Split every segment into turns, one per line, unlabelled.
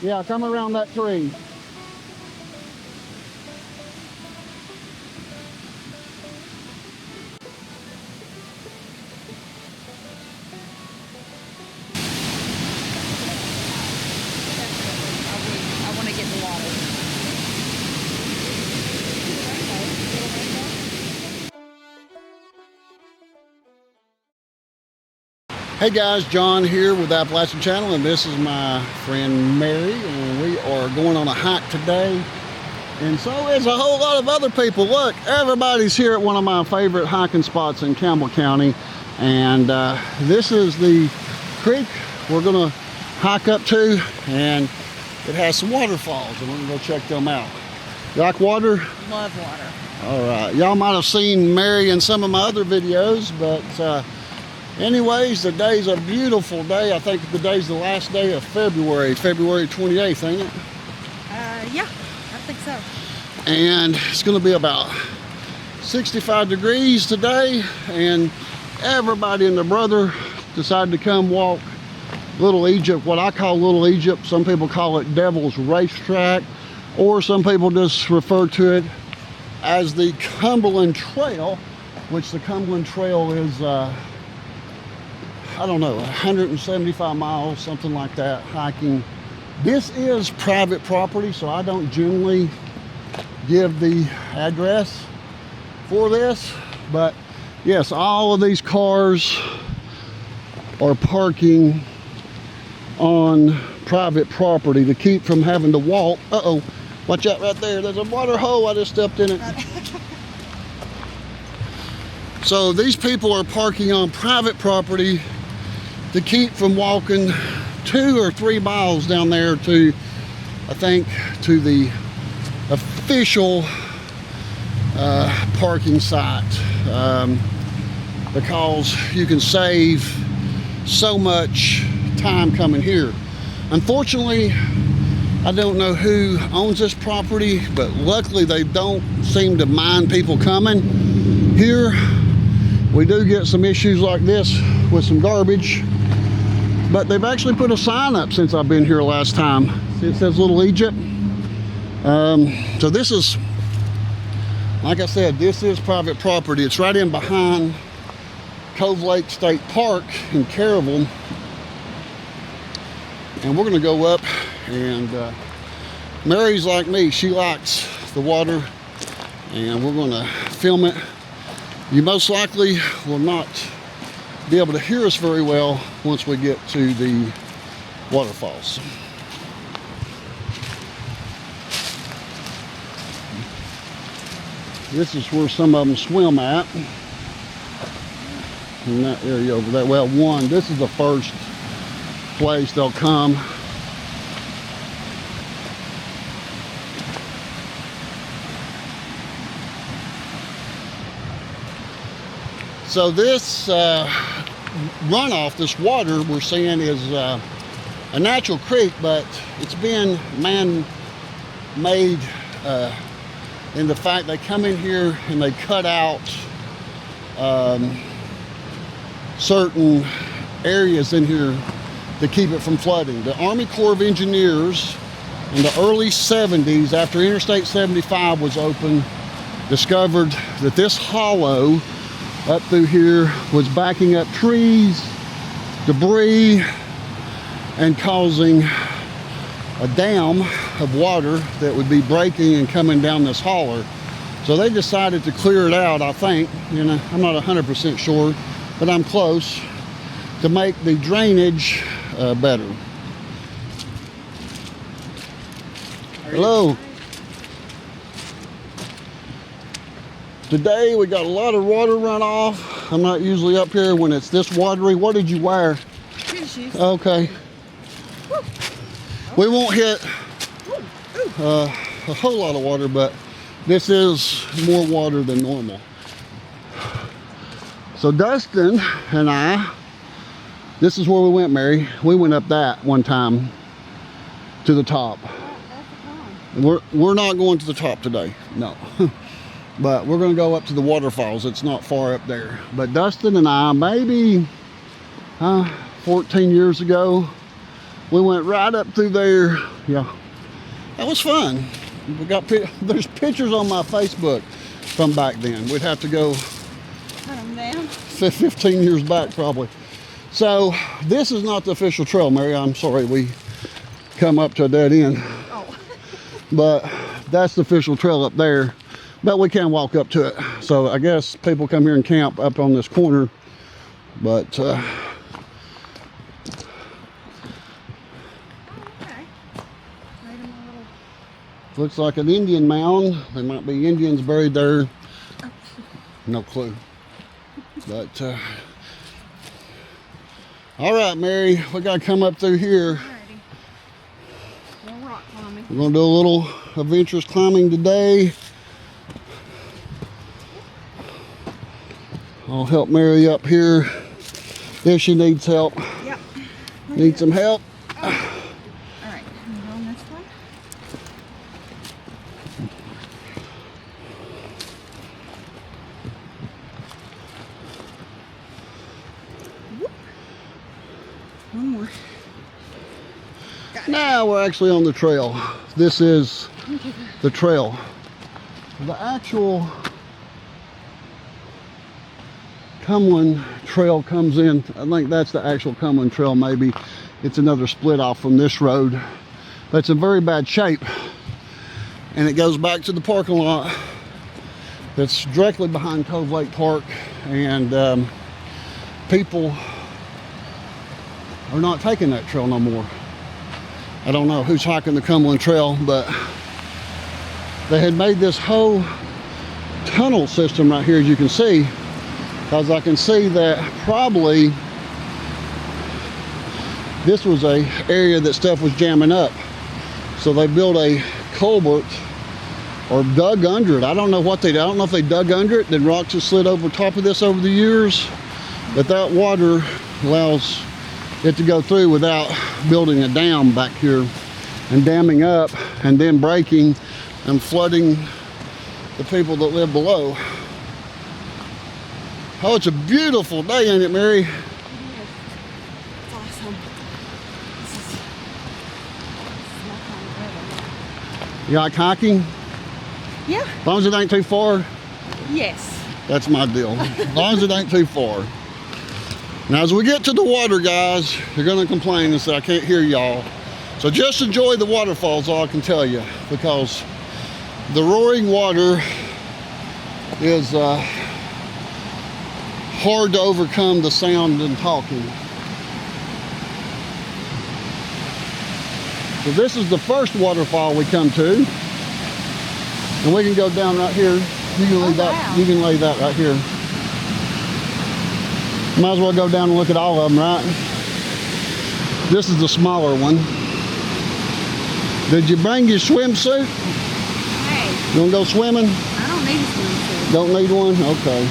Yeah, come around that tree.
I want to get in the water.
Hey guys, John here with Appalachian Channel, and this is my friend Mary, and we are going on a hike today. And so is a whole lot of other people. Look, everybody's here at one of my favorite hiking spots in Campbell County, and this is the creek we're gonna hike up to, and it has some waterfalls, and we're gonna go check them out. You like water?
Love water.
All right, y'all might have seen Mary in some of my other videos, but anyways, the day's a beautiful day. I think the day's the last day of February 28th, ain't it?
Yeah, I think so.
And it's gonna be about 65 degrees today, and everybody and their brother decided to come walk Little Egypt, what I call Little Egypt. Some people call it Devil's Racetrack, or some people just refer to it as the Cumberland Trail, which the Cumberland Trail is I don't know, 175 miles, something like that, hiking. This is private property, so I don't generally give the address for this, but yes, all of these cars are parking on private property to keep from having to walk. Uh-oh, watch out right there. There's a water hole. I just stepped in it. So these people are parking on private property to keep from walking 2 or 3 miles down there to, I think, to the official parking site, because you can save so much time coming here. Unfortunately, I don't know who owns this property, but luckily they don't seem to mind people coming here. We do get some issues like this with some garbage, but they've actually put a sign up since I've been here last time. See, it says Little Egypt. So this is, like I said, this is private property. It's right in behind Cove Lake State Park in Campbell. And we're gonna go up, and Mary's like me, she likes the water, and we're gonna film it. You most likely will not be able to hear us very well once we get to the waterfalls. This is where some of them swim at, in that area over there. Well, this is the first place they'll come. So this runoff, this water we're seeing, is a natural creek, but it's been man-made in the fact they come in here and they cut out certain areas in here to keep it from flooding. The Army Corps of Engineers in the early 70s, after Interstate 75 was open, discovered that this hollow up through here was backing up trees, debris, and causing a dam of water that would be breaking and coming down this holler. So they decided to clear it out, I think. You know, I'm not 100% sure, but I'm close, to make the drainage better. Hello. Today we got a lot of water runoff. I'm not usually up here when it's this watery. What did you wear?
Shoes.
Okay. Woo. We won't hit a whole lot of water, but this is more water than normal. So Dustin and I, this is where we went, Mary. We went up that one time to the top. We're not going to the top today, no. But we're gonna go up to the waterfalls. It's not far up there. But Dustin and I, maybe 14 years ago. We went right up through there. Yeah, that was fun. We got there's pictures on my Facebook from back then. We'd have to go
Cut 'em down.
15 years back probably. So this is not the official trail, Mary. I'm sorry we come up to a dead end.
Oh.
But that's the official trail up there. But we can walk up to it. So I guess people come here and camp up on this corner. But
Okay. Made 'em a little.
looks like an Indian mound. There might be Indians buried there. No clue. But all right, Mary, we gotta come up through here.
Alrighty. Little rock climbing.
We're gonna do a little adventurous climbing today. I'll help Mary up here if she needs help.
Yep.
Need some help?
All right. I'm going this way. Whoop. One more.
Now we're actually on the trail. This is the trail. The actual Cumberland Trail comes in. I think that's the actual Cumberland Trail. Maybe it's another split off from this road. But it's in very bad shape. And it goes back to the parking lot that's directly behind Cove Lake Park. And people are not taking that trail no more. I don't know who's hiking the Cumberland Trail, but they had made this whole tunnel system right here, as you can see, because I can see that probably this was a area that stuff was jamming up. So they built a culvert or dug under it. I don't know what they did. I don't know if they dug under it, then rocks have slid over top of this over the years, but that water allows it to go through without building a dam back here and damming up and then breaking and flooding the people that live below. Oh, it's a beautiful day, ain't it, Mary?
It is. It's awesome. This is my kind of weather.
You like hiking?
Yeah.
As long as it ain't too far,
Yes.
that's my deal. As long as it ain't too far. Now, as we get to the water, guys, you're gonna complain and say, I can't hear y'all. So just enjoy the waterfalls, all I can tell you, because the roaring water is hard to overcome the sound and talking. So this is the first waterfall we come to. And we can go down right here. You can leave that,
wow.
you can lay that right here. Might as well go down and look at all of them, right? This is the smaller one. Did you bring your swimsuit?
Hey,
You wanna go swimming?
I don't need a swimsuit.
Don't need one? Okay.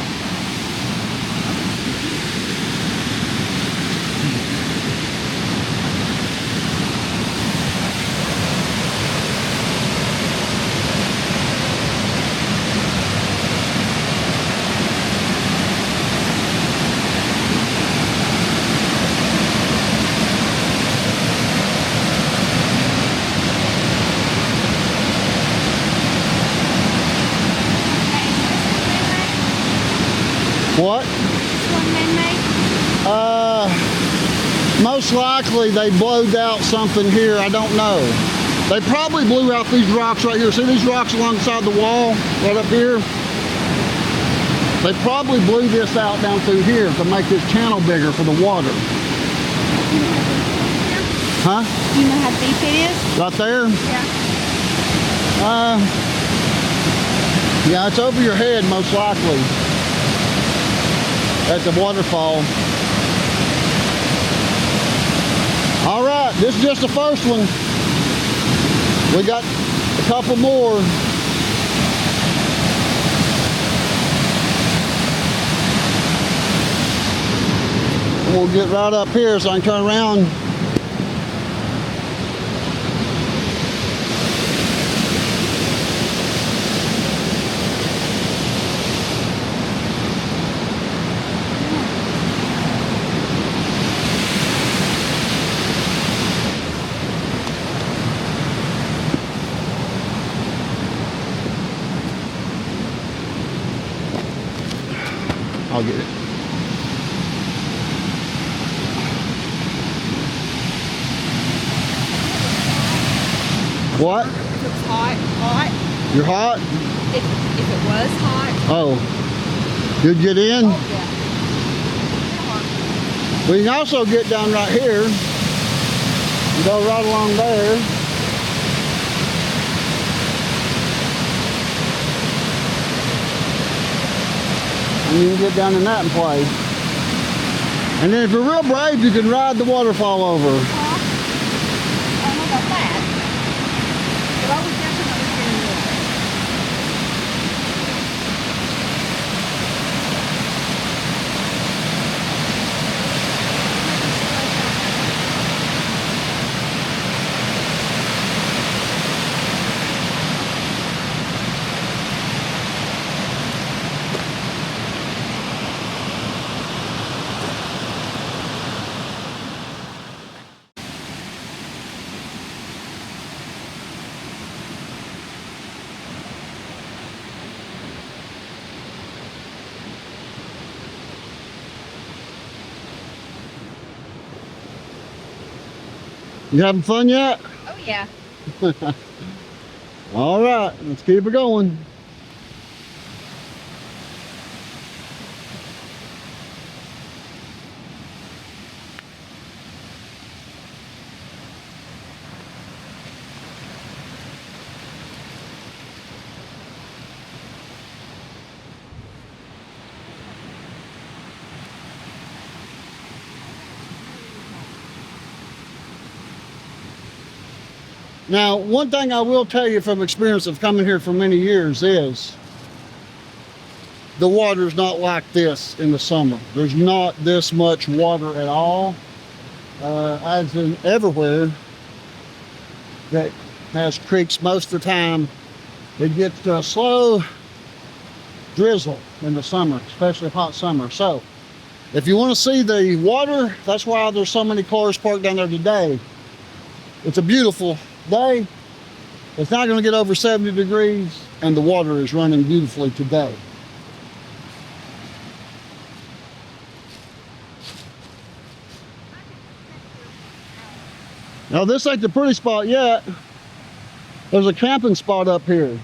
What?
One man-made?
Most likely they blowed out something here. I don't know. They probably blew out these rocks right here. See these rocks alongside the wall right up here? They probably blew this out down through here to make this channel bigger for the water. Huh?
Do you know how deep it is?
Right there?
Yeah.
Yeah, it's over your head most likely. At the waterfall. All right, this is just the first one. We got a couple more. We'll get right up here so I can turn around. I'll get it. What?
If it's hot.
You're hot?
If it was hot.
Oh. You'd get in?
Oh, yeah.
We can also get down right here. And go right along there. And you can get down in that and play. And then if you're real brave, you can ride the waterfall over.
I don't know about that. But I would definitely get in there.
You having fun yet?
Oh, yeah.
All right, let's keep it going. Now, one thing I will tell you from experience of coming here for many years is the water's not like this in the summer. There's not this much water at all, as in everywhere that has creeks. Most of the time it gets a slow drizzle in the summer, especially hot summer. So if you want to see the water, that's why there's so many cars parked down there today. It's a beautiful day. It's not going to get over 70 degrees and the water is running beautifully today. Now this ain't the pretty spot yet. There's a camping spot up here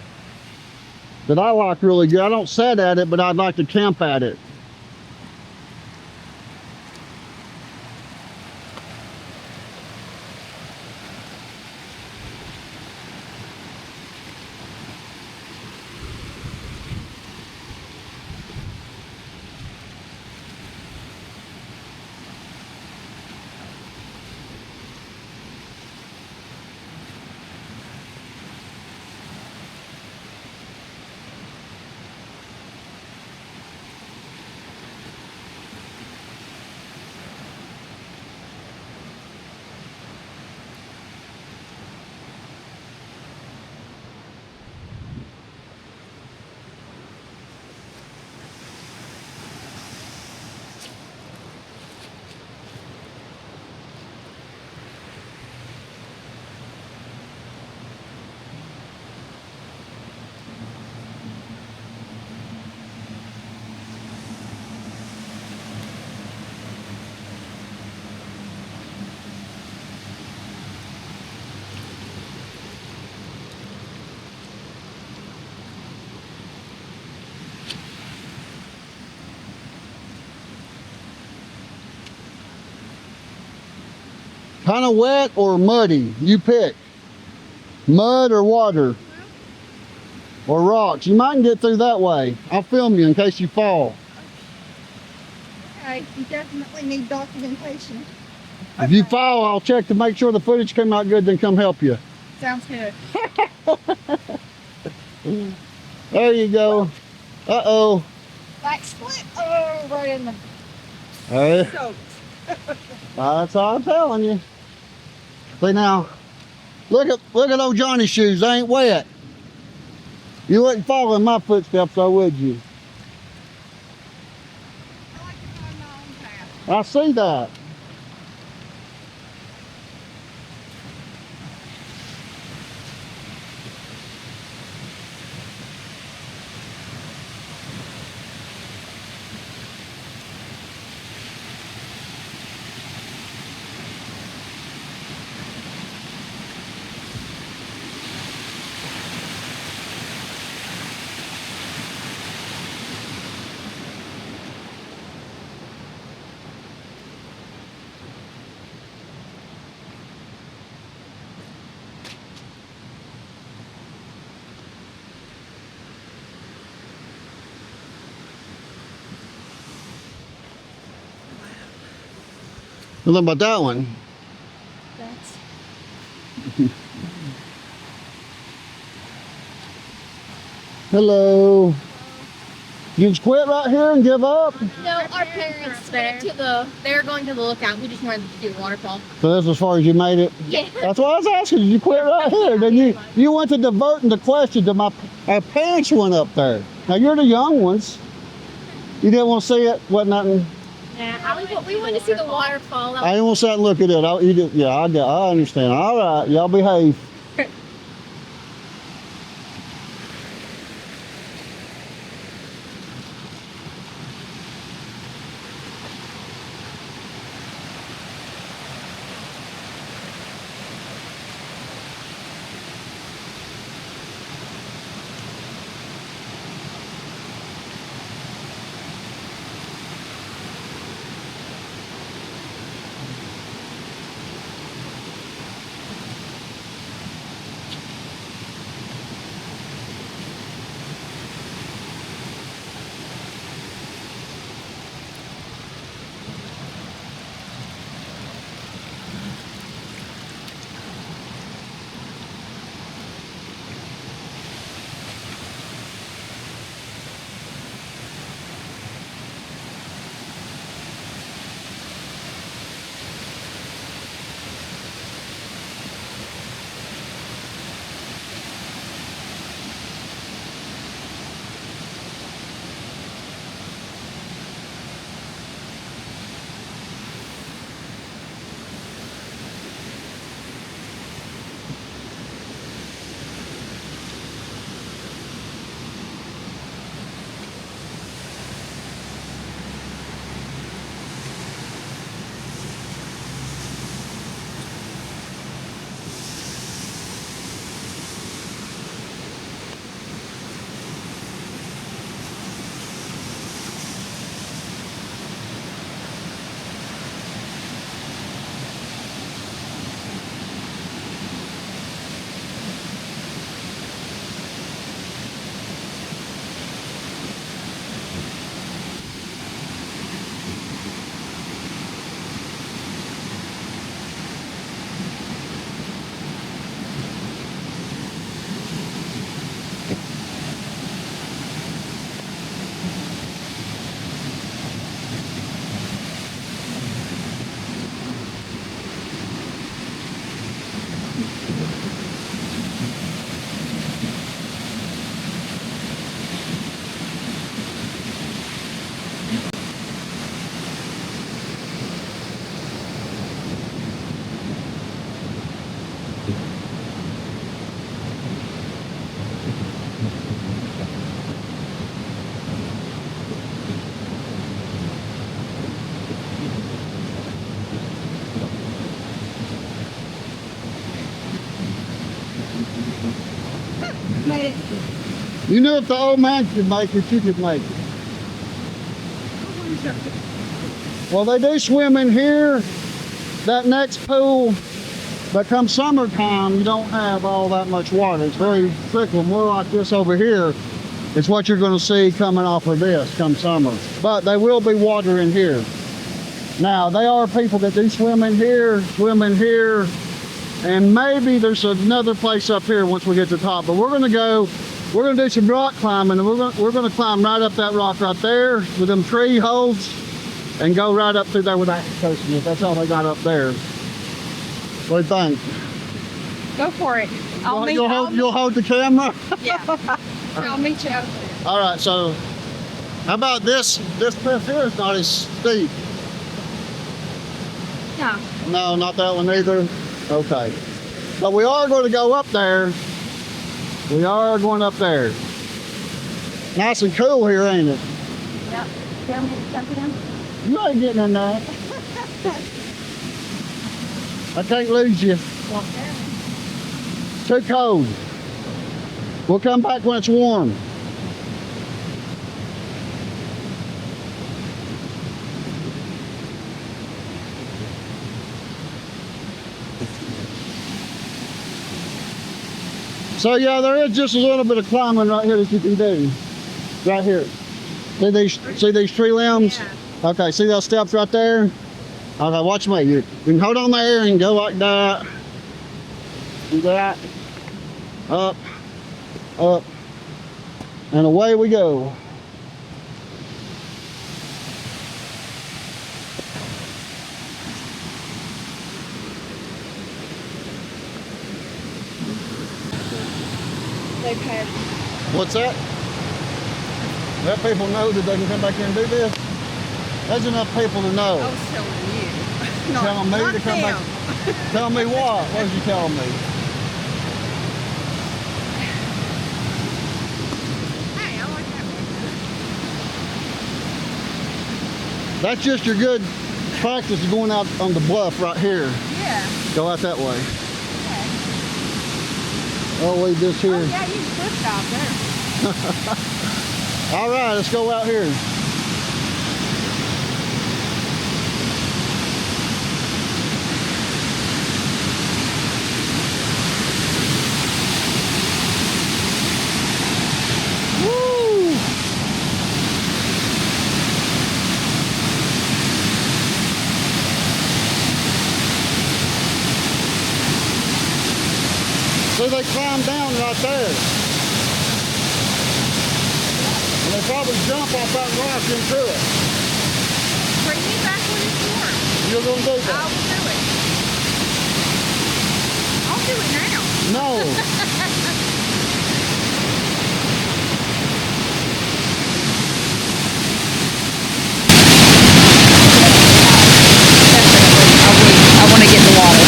that I like really good. I don't sit at it, but I'd like to camp at it. Kind of wet or muddy, you pick. Mud or water or rocks. You might get through that way. I'll film you in case you fall.
Okay, you definitely need documentation.
If you fall, I'll check to make sure the footage came out good, then come help you.
Sounds good.
There you go. Uh-oh.
Like split. Oh, right in the
Hey,
soap.
that's all I'm telling you. See now, look at old Johnny's shoes. They ain't wet. You wouldn't follow in my footsteps, though, would you?
I like to find my own path.
I see that. What about that one?
That's
Hello. You just quit right here and give up?
No, our parents went to they're going to the lookout. We just wanted to do Waterfall.
So that's as far as you made it?
Yeah.
That's why I was asking. Did you quit right here? Then you went to diverting the question to our parents went up there. Now you're the young ones. You didn't want to see it? Wasn't nothing?
Yeah, we wanted to see the waterfall.
I didn't want to sit and look at it. I understand. All right, y'all behave.
made it.
You knew if the old man could make it, you could make it. Well, they do swim in here, that next pool, but come summertime, you don't have all that much water. It's very fickle, more like this over here. It's what you're gonna see coming off of this come summer. But there will be water in here. Now, there are people that do swim in here, and maybe there's another place up here once we get to the top. But we're gonna do some rock climbing, and we're gonna climb right up that rock right there with them tree holes and go right up through there with that coasting it. That's all they got up there. What do you think?
Go for it.
You'll hold the camera?
Yeah. I'll meet you out there.
All right, so how about this? This cliff here is not as steep.
No.
No, not that one either. Okay. But we are going to go up there. We are going up there. Nice and cool here, ain't it?
Yep. Tell me to jump in.
You ain't getting in there. I can't lose you.
Walk down.
Too cold. We'll come back when it's warm. So yeah, there is just a little bit of climbing right here that you can do. Right here. See these tree limbs?
Yeah.
Okay, see those steps right there? Okay, watch me. You can hold on there and go like that. Do that. Up, up, and away we go.
They've had.
What's that? Let people know that they can come back here and do this. There's enough people to know.
I was telling you. Not,
Telling me
not
to come
them.
back. Tell me what? What did you tell me?
Hey, I like that one.
That's just your good practice of going out on the bluff right here.
Yeah.
Go out that way.
Okay.
I'll leave this here.
Oh, yeah, you can cliff dive there.
All right, let's go out here. Woo! See, they climb down right there. And they probably jump off that rock into it.
Bring me back when it's warm.
You're going to do
I
that?
will do it. I'll do it now.
No.
I want to get in the water.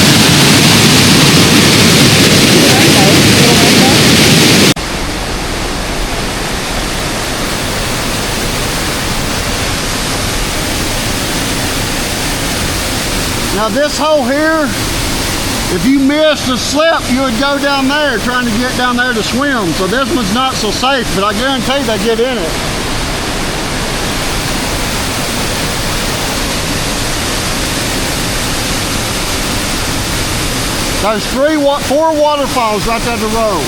Now this hole here, if you missed a slip, you would go down there trying to get down there to swim. So this one's not so safe, but I guarantee they get in it. There's four waterfalls right down the road.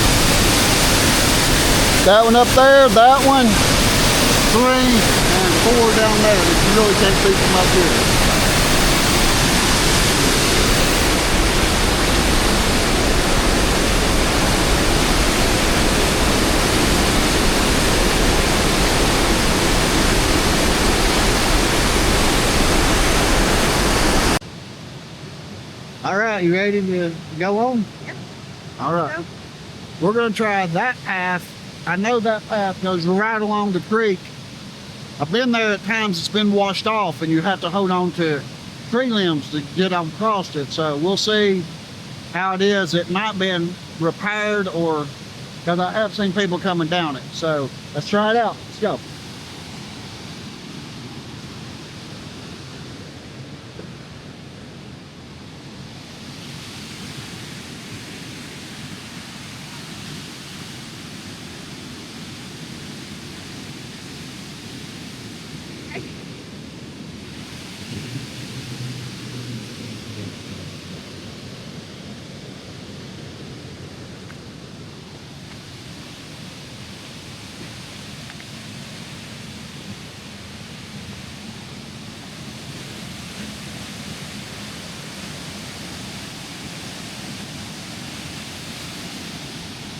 That one up there, that one, 3, and 4 down there that you really can't see from up here. All right, you ready to go on?
Yep.
All right.
Go.
We're going to try that path. I know that path goes right along the creek. I've been there at times it's been washed off and you have to hold on to tree limbs to get across it. So we'll see how it is. It might have been repaired or, because I have seen people coming down it. So let's try it out. Let's go.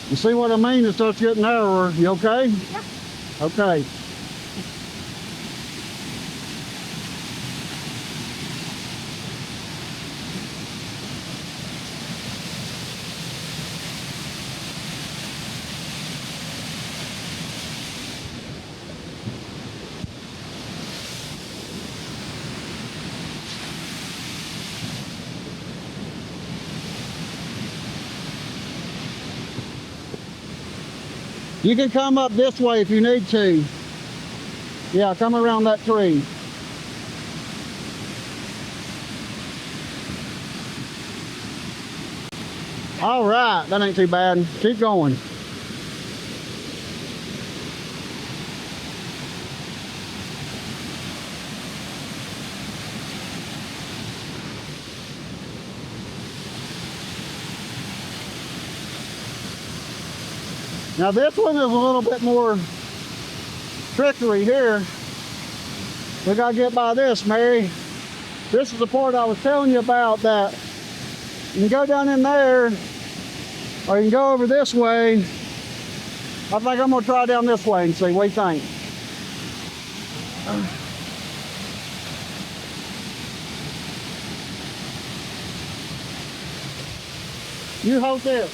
You see what I mean? It starts getting narrower. You okay?
Yeah.
Okay. You can come up this way if you need to. Yeah, come around that tree. All right, that ain't too bad. Keep going. Now this one is a little bit more trickery here. We gotta get by this, Mary. This is the part I was telling you about, that you can go down in there or you can go over this way. I think I'm gonna try down this way and see what you think. You hold this.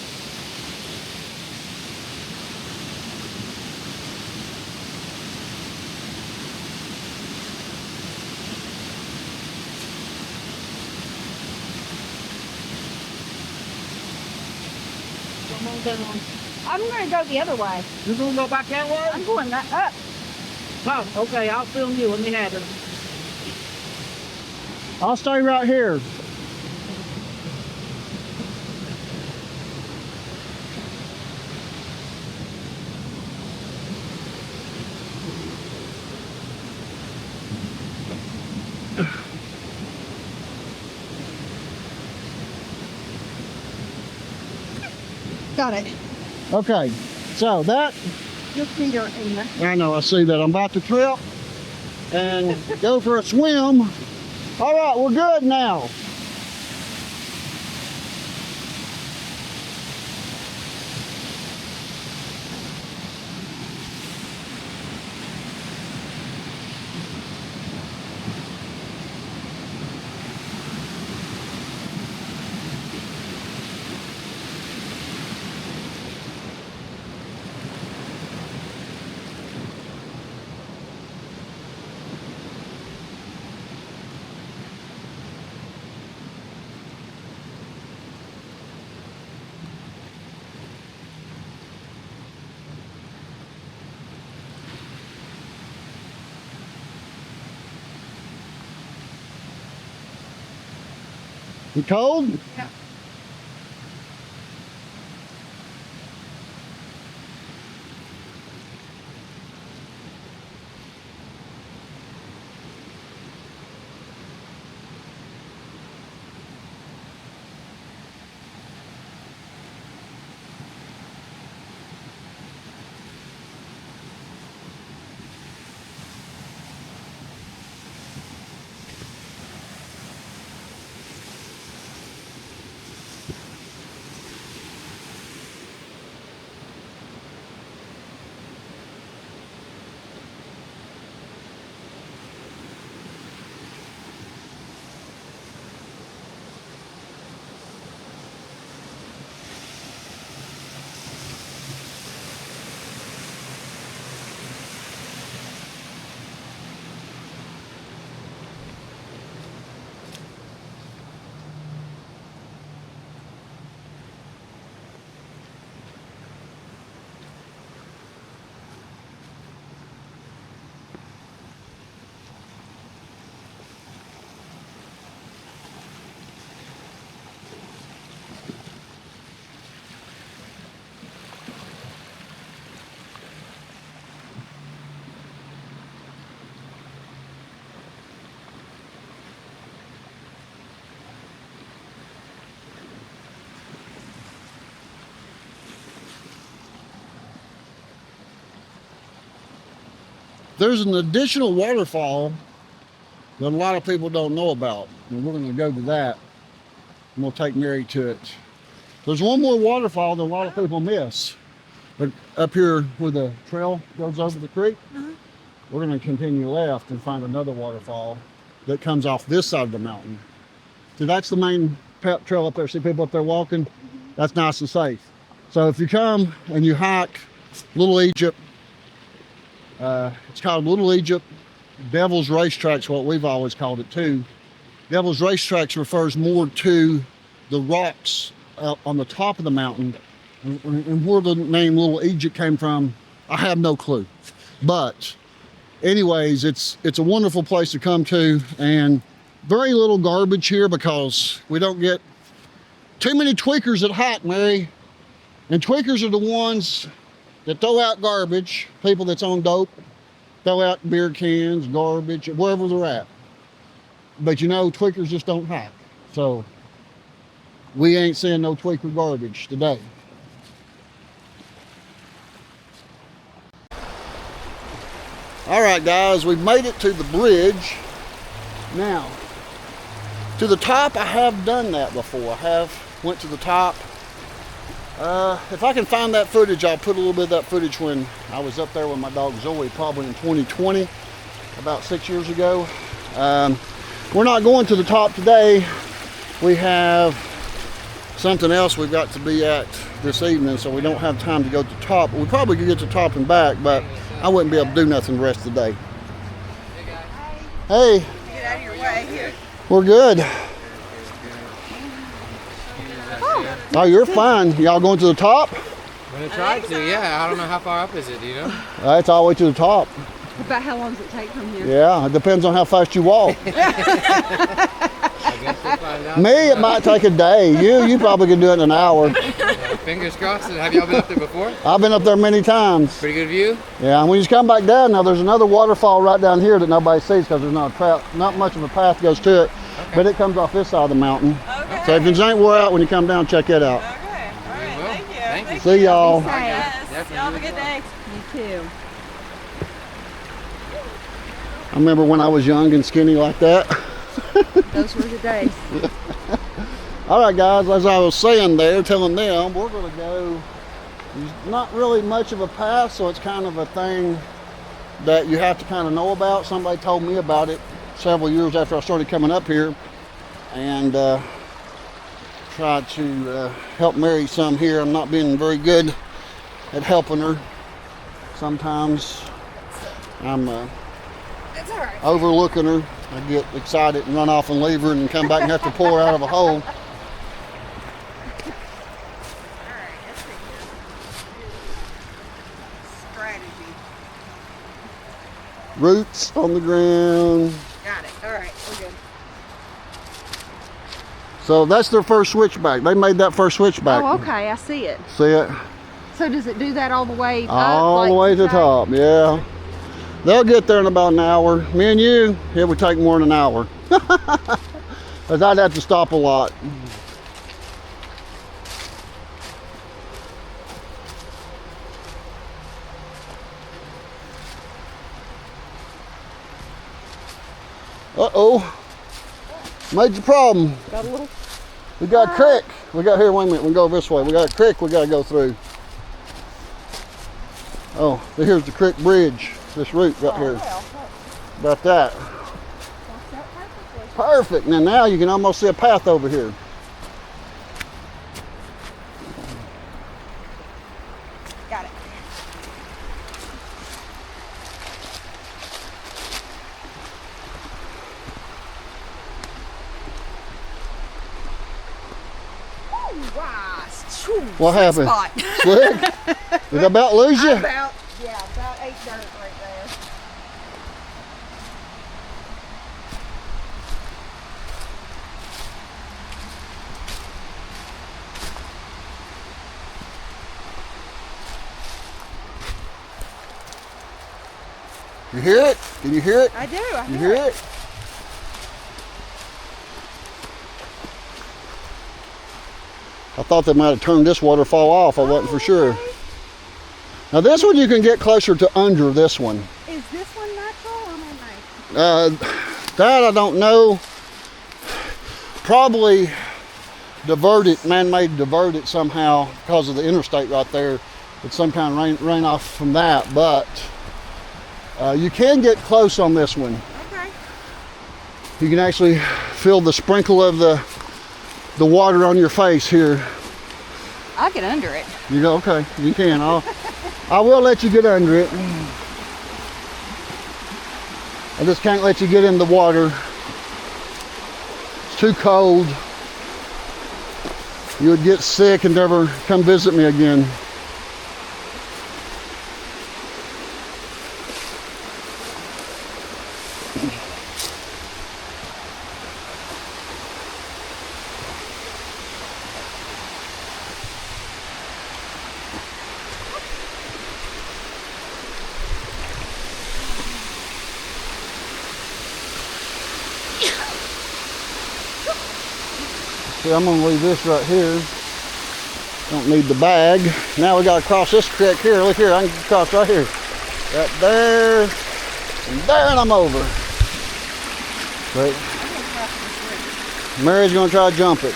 Come on down.
I'm going to go the other way.
You're gonna go back that way?
I'm going that up.
Oh, okay, I'll film you when you have it. I'll stay right here.
Got it.
Okay, so that,
Your feet are in there.
I know, I see that. I'm about to trip and go for a swim. All right, we're good now. You cold?
Yeah.
There's an additional waterfall that a lot of people don't know about, and we're going to go to that, and we'll take Mary to it. There's one more waterfall that a lot of people miss, but up here where the trail goes over the creek, we're going to continue left and find another waterfall that comes off this side of the mountain. So that's the main trail up there. See people up there walking? That's nice and safe. So if you come and you hike Little Egypt, it's called Little Egypt Devil's Racetrack's what we've always called it too. Devil's Racetracks refers more to the rocks on the top of the mountain, and where the name Little Egypt came from, I have no clue. But anyways, it's a wonderful place to come to, and very little garbage here because we don't get too many tweakers that hike, Mary. And tweakers are the ones that throw out garbage, people that's on dope, throw out beer cans, garbage, wherever they're at. But you know, tweakers just don't hike. So we ain't seeing no tweaker garbage today. All right, guys, we've made it to the bridge. Now, To the top, I have done that before. I have went to the top. If I can find that footage, I'll put a little bit of that footage when I was up there with my dog Zoe, probably in 2020, about 6 years ago. We're not going to the top today. We have something else we've got to be at this evening, so we don't have time to go to the top. We probably could get to the top and back, but I wouldn't be able to do nothing the rest of the day. Hey.
Get out of your way here.
We're good. Oh, you're fine. Y'all going to the top?
I'm gonna try to, yeah. I don't know how far up is it, do you know?
It's all the way to the top.
About how long does it take from here?
Yeah, it depends on how fast you walk.
I guess we'll find out.
Me, it might take a day. You probably can do it in an hour.
Fingers crossed. Have y'all been up there before?
I've been up there many times.
Pretty good view?
Yeah, and when you come back down, now there's another waterfall right down here that nobody sees because there's not much of a path goes to it, but it comes off this side of the mountain.
Okay.
So if you ain't wore out when you come down, check it out.
Okay. All right.
Well,
Thank you.
thank you.
See y'all.
Yes. Y'all have a good day. You too.
I remember when I was young and skinny like that.
Those were the days.
All right, guys, as I was saying there, telling them, we're going to go, there's not really much of a path, so it's kind of a thing that you have to kind of know about. Somebody told me about it several years after I started coming up here, and tried to help Mary some here. I'm not being very good at helping her. Sometimes I'm
It's all right.
overlooking her. I get excited and run off and leave her and come back and have to pull her out of a hole.
Strategy.
Roots on the ground.
Got it. All right. We're good.
So that's their first switchback. They made that first switchback.
Oh, okay. I see it.
See it?
So does it do that all the way up?
All the way to the top, yeah. They'll get there in about an hour. Me and you, it would take more than an hour. Because I'd have to stop a lot. Uh-oh. Major problem.
Got a little.
We got a creek. We got here, wait a minute, we go this way. We got a creek we gotta go through. Oh, here's the creek bridge. This route right here. About that. Perfect. Now you can almost see a path over here.
Got it. Ooh, wow.
What happened?
Spot.
Slick? Did I about lose you?
About 8 dirt right there.
You hear it? Can you hear it?
I do.
You hear it? I thought they might have turned this waterfall off. I wasn't for sure. Now this one you can get closer to under this one.
Is this one natural or man-made?
That I don't know. Probably diverted, man-made diverted somehow because of the interstate right there. It's some kind of rain off from that, but you can get close on this one.
Okay.
You can actually feel the sprinkle of the water on your face here.
I'll get under it.
You go, okay, you can. I will let you get under it. I just can't let you get in the water. It's too cold. You would get sick and never come visit me again. See, I'm gonna leave this right here. Don't need the bag. Now we gotta cross this creek here. Look here, I can cross right here. Right there, and there, and I'm over. But Mary's gonna try to jump it.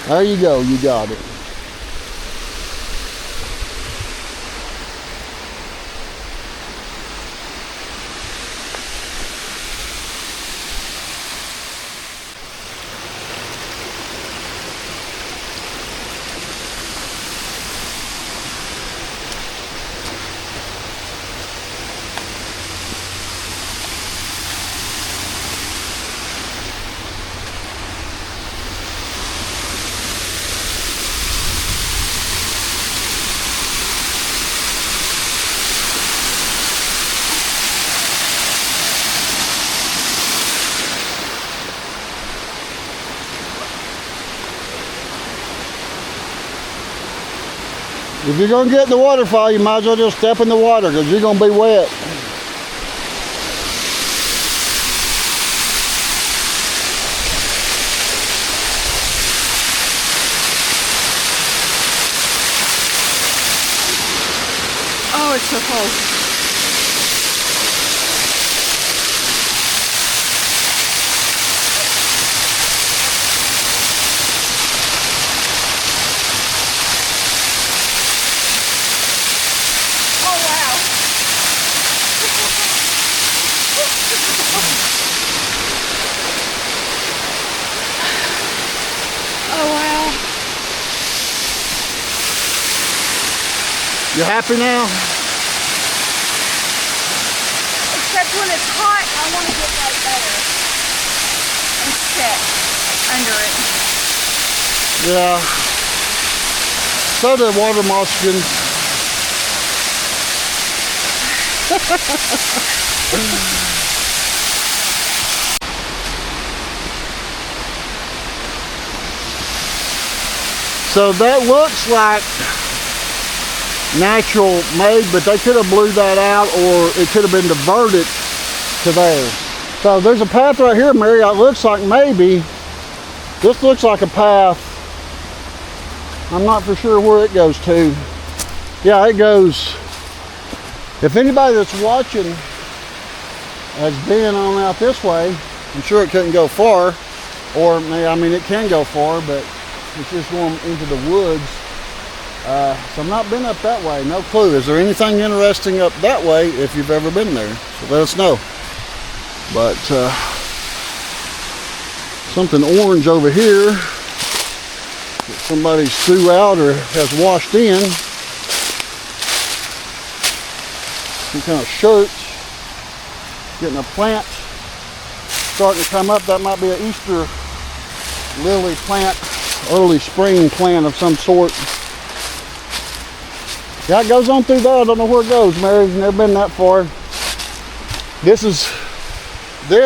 There you go, you got it. If you're gonna get in the waterfall, you might as well just step in the water because you're gonna be wet.
Oh, it's so close.
You happy now?
Except when it's hot, I want to get right there and sit under it.
Yeah. So do water moccasins. So that looks like natural made, but they could have blew that out, or it could have been diverted to there. So there's a path right here, Mary. It looks like maybe this looks like a path. I'm not for sure where it goes to. Yeah, it goes. If anybody that's watching has been on out this way, I'm sure it couldn't go far, or I mean it can go far, but it's just going into the woods. So I've not been up that way, no clue. Is there anything interesting up that way if you've ever been there? So let us know. But something orange over here that somebody threw out or has washed in. Some kind of shirt. Getting a plant starting to come up. That might be an Easter lily plant, early spring plant of some sort. Yeah, it goes on through there. I don't know where it goes, Mary. Never been that far. This is the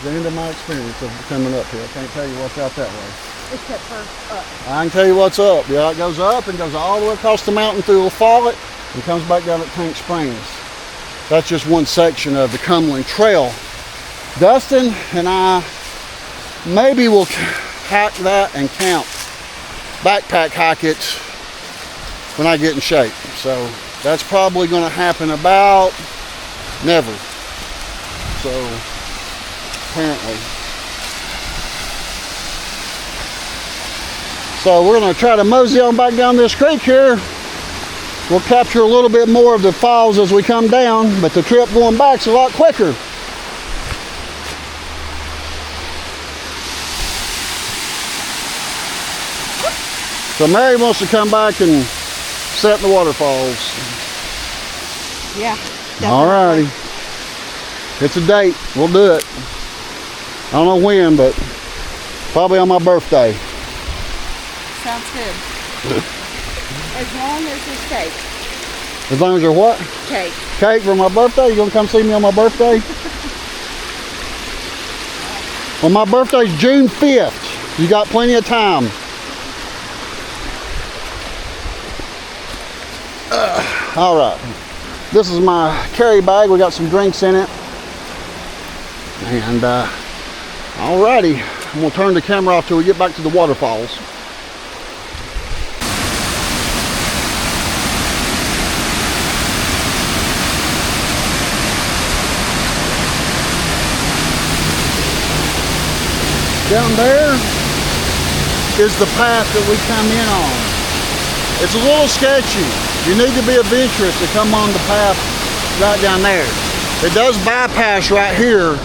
end of my experience of coming up here. I can't tell you what's out that way.
Except for up.
I can tell you what's up. Yeah, it goes up and goes all the way across the mountain through Follett and comes back down at Tank Springs. That's just one section of the Cumberland Trail. Dustin and I maybe will hack that and camp, backpack hike it when I get in shape. So that's probably going to happen about never. So apparently. So we're going to try to mosey on back down this creek here. We'll capture a little bit more of the falls as we come down, but the trip going back's a lot quicker. So Mary wants to come back and set in the waterfalls.
Yeah.
Alrighty. It's a date. We'll do it. I don't know when, but probably on my birthday.
Sounds good. As long as it's cake.
As long as you're what?
Cake.
Cake for my birthday? You gonna come see me on my birthday? Well, my birthday's June 5th. You got plenty of time. All right. This is my carry bag. We got some drinks in it. And alrighty. I'm gonna turn the camera off till we get back to the waterfalls. Down there is the path that we come in on. It's a little sketchy. You need to be adventurous to come on the path right down there. It does bypass right here.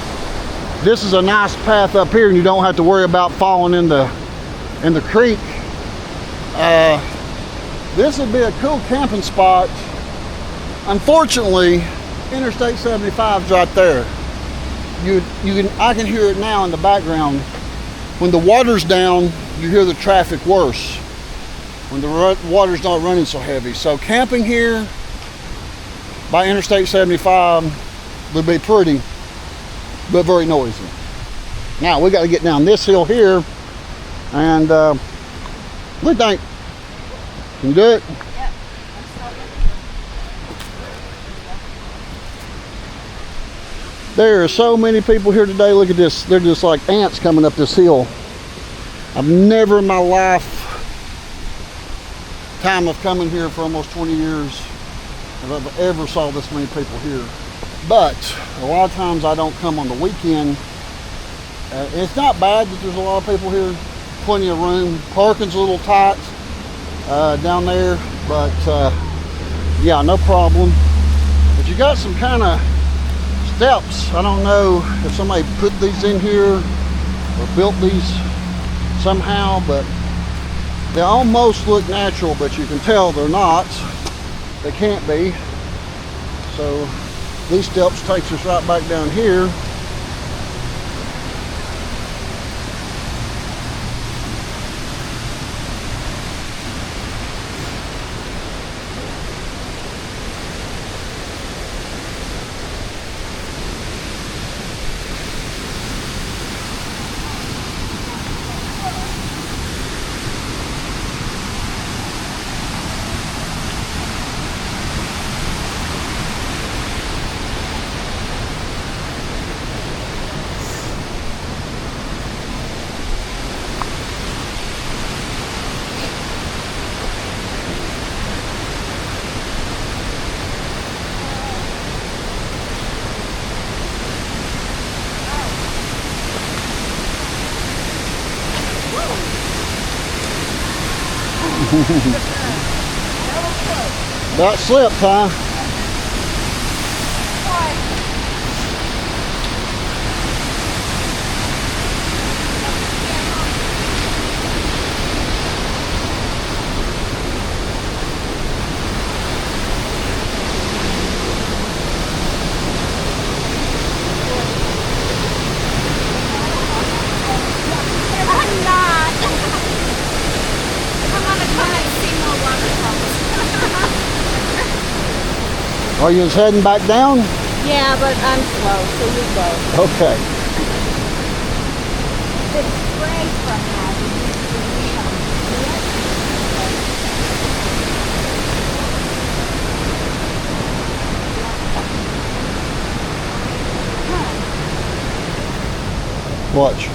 This is a nice path up here, and you don't have to worry about falling in the creek. This would be a cool camping spot. Unfortunately, Interstate 75 is right there. I can hear it now in the background. When the water's down, you hear the traffic worse. When the water's not running so heavy. So camping here by Interstate 75 would be pretty, but very noisy. Now we got to get down this hill here, and what do you think? Can you do it?
Yep.
There are so many people here today. Look at this. They're just like ants coming up this hill. I've never in my time of coming here for almost 20 years have I ever saw this many people here. But a lot of times I don't come on the weekend. It's not bad that there's a lot of people here. Plenty of room. Parking's a little tight down there, but yeah, no problem. But you got some kind of steps. I don't know if somebody put these in here or built these somehow, but they almost look natural, but you can tell they're not. They can't be. So these steps takes us right back down here. That slipped, huh?
I'm not. I want to come and see more waterfalls.
Are you just heading back down?
Yeah, but I'm slow, so you go.
Okay.
The spray from that
Watch.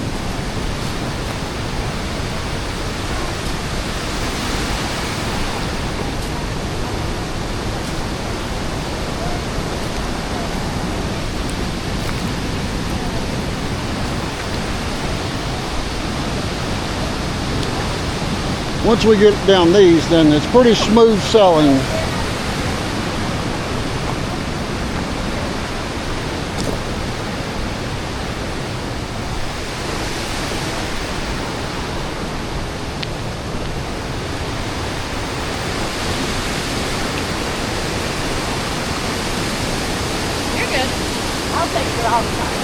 Once we get down these, then it's pretty smooth sailing.
You're good. I'll take it all the time.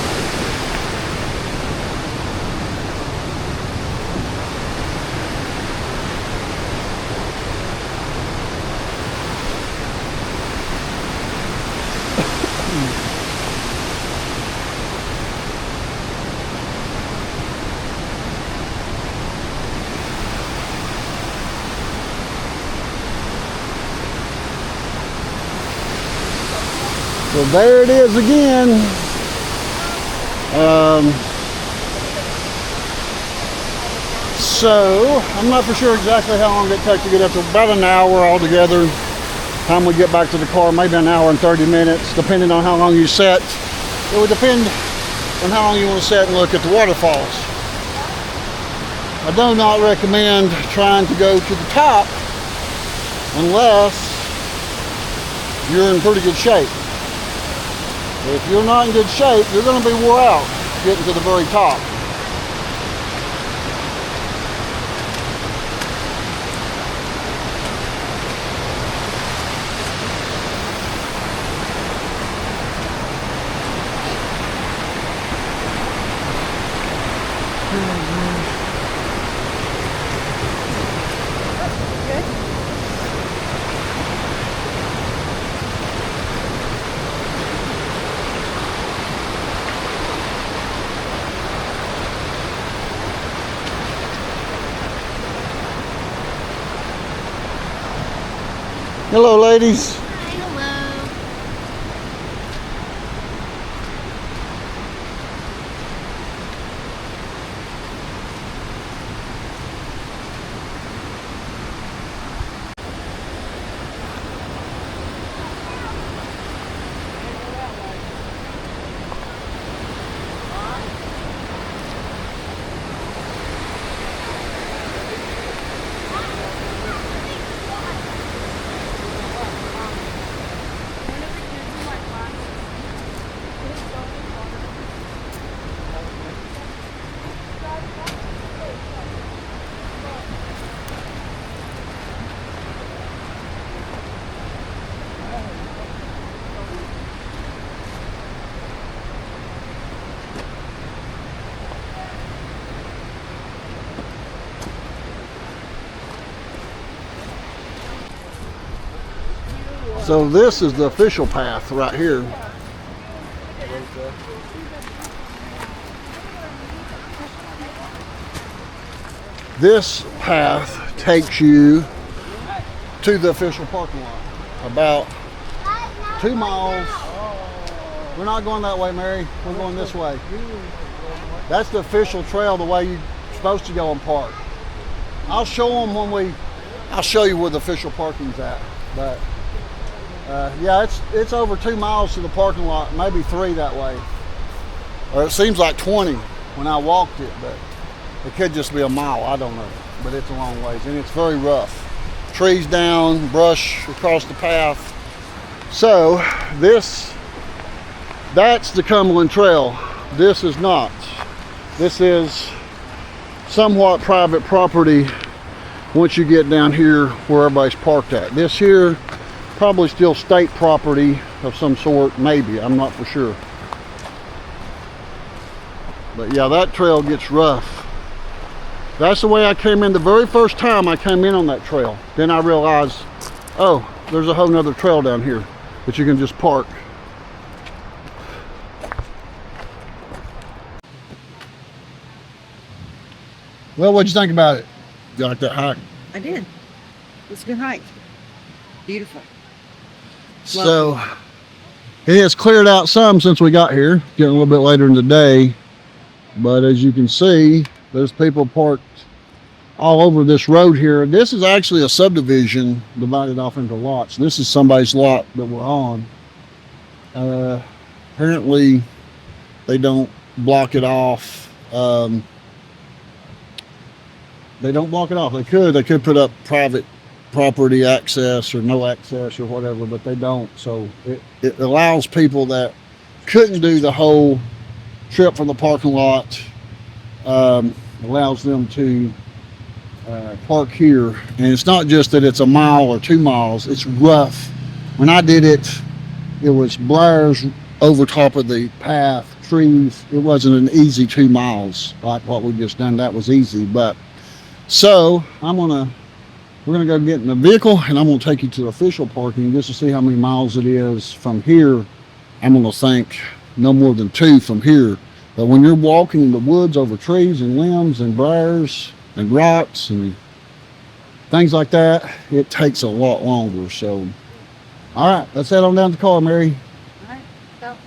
So there it is again. So I'm not for sure exactly how long it takes to get up to about an hour altogether. Time we get back to the car, maybe an hour and 30 minutes, depending on how long you set. It would depend on how long you want to sit and look at the waterfalls. I do not recommend trying to go to the top unless you're in pretty good shape. If you're not in good shape, you're going to be wore out getting to the very top. Hello, ladies.
Hello.
So this is the official path right here. This path takes you to the official parking lot. About 2 miles. We're not going that way, Mary. We're going this way. That's the official trail, the way you're supposed to go and park. I'll show them I'll show you where the official parking's at. But yeah, it's over 2 miles to the parking lot, maybe 3 that way. Or it seems like 20 when I walked it, but it could just be a mile, I don't know. But it's a long ways, and it's very rough. Trees down, brush across the path. So that's the Cumberland Trail. This is not. This is somewhat private property once you get down here where everybody's parked at. This here, probably still state property of some sort, maybe, I'm not for sure. But yeah, that trail gets rough. That's the way I came in the very first time I came in on that trail. Then I realized, oh, there's a whole nother trail down here that you can just park. Well, what'd you think about it? You like that hike?
I did. It's a good hike. Beautiful.
So it has cleared out some since we got here, getting a little bit later in the day. But as you can see, there's people parked all over this road here. This is actually a subdivision divided off into lots. This is somebody's lot that we're on. Apparently they don't block it off. They don't block it off. They could put up private property access or no access or whatever, but they don't. So it allows people that couldn't do the whole trip from the parking lot, allows them to park here. And it's not just that it's a mile or 2 miles, it's rough. When I did it, it was briars over top of the path, trees. It wasn't an easy 2 miles like what we just done. That was easy. But so we're gonna go get in the vehicle and I'm gonna take you to the official parking just to see how many miles it is from here. I'm gonna think no more than 2 from here. But when you're walking in the woods over trees and limbs and briars and rocks and things like that, it takes a lot longer. So, all right, let's head on down to the car, Mary.
All right, go.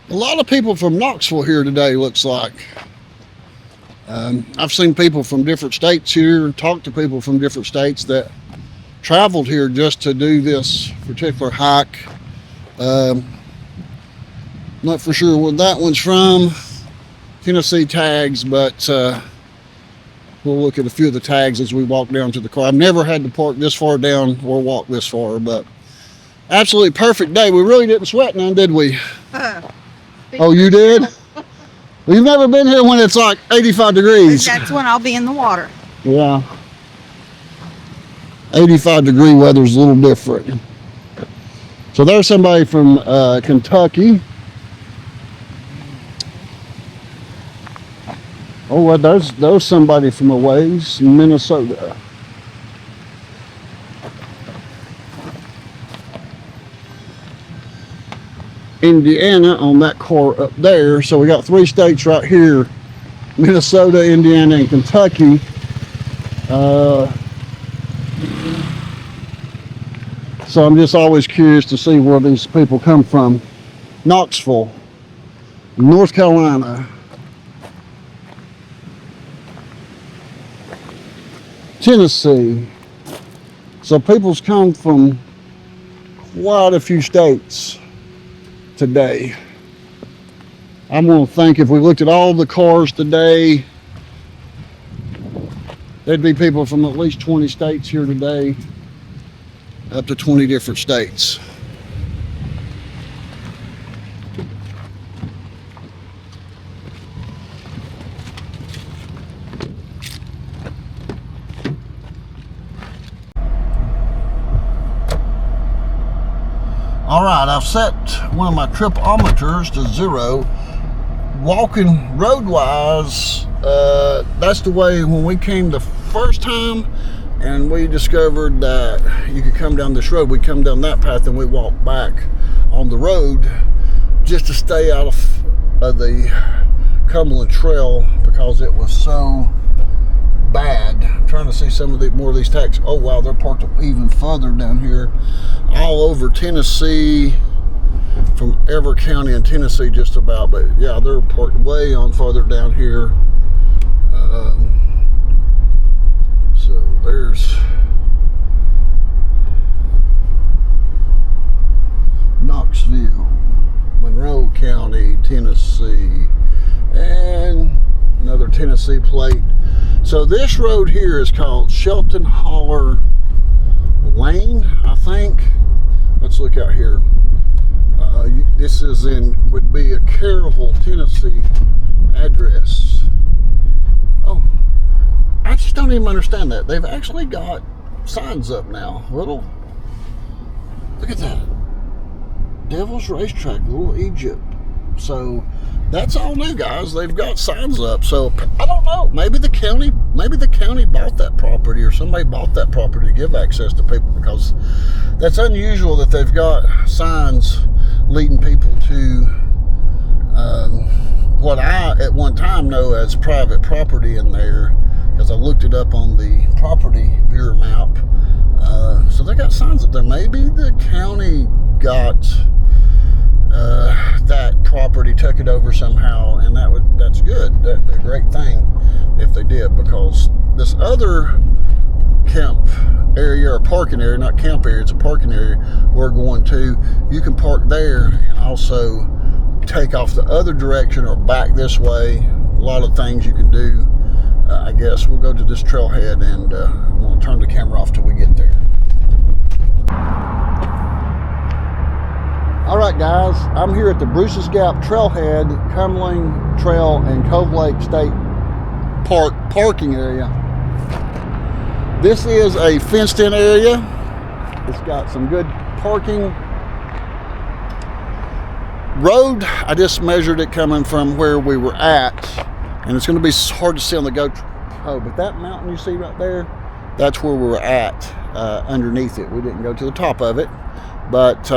A lot of people from Knoxville here today, looks like. I've seen people from different states here, talked to people from different states that traveled here just to do this particular hike. Not for sure where that one's from. Tennessee tags, but we'll look at a few of the tags as we walk down to the car. I've never had to park this far down or walk this far, but absolutely perfect day. We really didn't sweat none, did we? Oh, you did? Well, you've never been here when it's like 85 degrees.
That's when I'll be in the water.
Yeah. 85-degree weather's a little different. So there's somebody from Kentucky. Oh, well, there's somebody from a ways, Minnesota. Indiana on that car up there. So we got 3 states right here: Minnesota, Indiana, and Kentucky. So I'm just always curious to see where these people come from. Knoxville, North Carolina, Tennessee. So people's come from quite a few states today. I'm going to think if we looked at all the cars today, there'd be people from at least 20 states here today, up to 20 different states. All right, I've set one of my tripometers to 0. Walking road-wise, that's the way when we came the first time, and we discovered that you could come down this road. We come down that path and we walk back on the road just to stay out of the Cumberland Trail because it was so bad. I'm trying to see some of the more of these tags. Oh wow, they're parked even further down here, all over Tennessee, from every county in Tennessee just about. But yeah, they're parked way on further down here. So there's Knoxville, Monroe County, Tennessee, and another Tennessee plate. So this road here is called Shelton Holler Lane, I think. Let's look out here. This is would be a Caryville, Tennessee address. Oh, I just don't even understand that. They've actually got signs up now. Look at that. Devil's Racetrack, Little Egypt. So that's all new, guys. They've got signs up. So I don't know. Maybe the county bought that property, or somebody bought that property to give access to people, because that's unusual that they've got signs leading people to what I at one time know as private property in there, because I looked it up on the property bureau map. So they got signs up there. Maybe the county got that property, took it over somehow, and that's good. That'd be a great thing if they did, because this other camp area, or parking area, not camp area, it's a parking area we're going to, you can park there and also take off the other direction or back this way. A lot of things you can do. I guess we'll go to this trailhead, and I'm going to turn the camera off till we get there. All right, guys, I'm here at the Bruce's Gap Trailhead, Cumberland Trail, and Cove Lake State Park parking area. This is a fenced-in area. It's got some good parking. Road, I just measured it coming from where we were at, and it's going to be hard to see on the GoPro, but that mountain you see right there, that's where we were at, underneath it. We didn't go to the top of it, but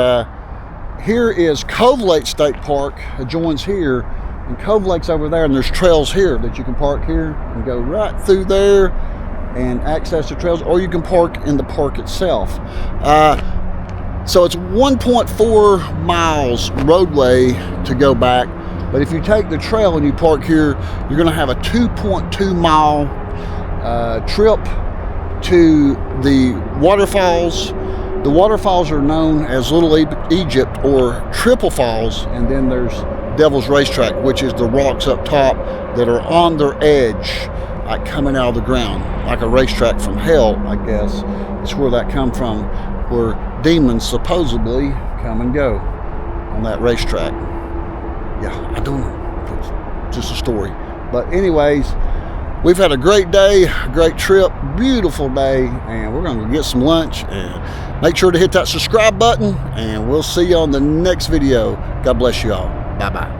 here is Cove Lake State Park. It joins here, and Cove Lake's over there, and there's trails here that you can park here and go right through there and access the trails, or you can park in the park itself. So it's 1.4 miles roadway to go back. But if you take the trail and you park here, you're going to have a 2.2 mile trip to the waterfalls. The waterfalls are known as Little Egypt or Triple Falls, and then there's Devil's Racetrack, which is the rocks up top that are on their edge, like coming out of the ground, like a racetrack from hell, I guess. It's where that come from, where demons supposedly come and go on that racetrack. Yeah, I don't know. It's just a story. But anyways, we've had a great day, a great trip, beautiful day, and we're going to get some lunch. And make sure to hit that subscribe button, and we'll see you on the next video. God bless you all. Bye-bye.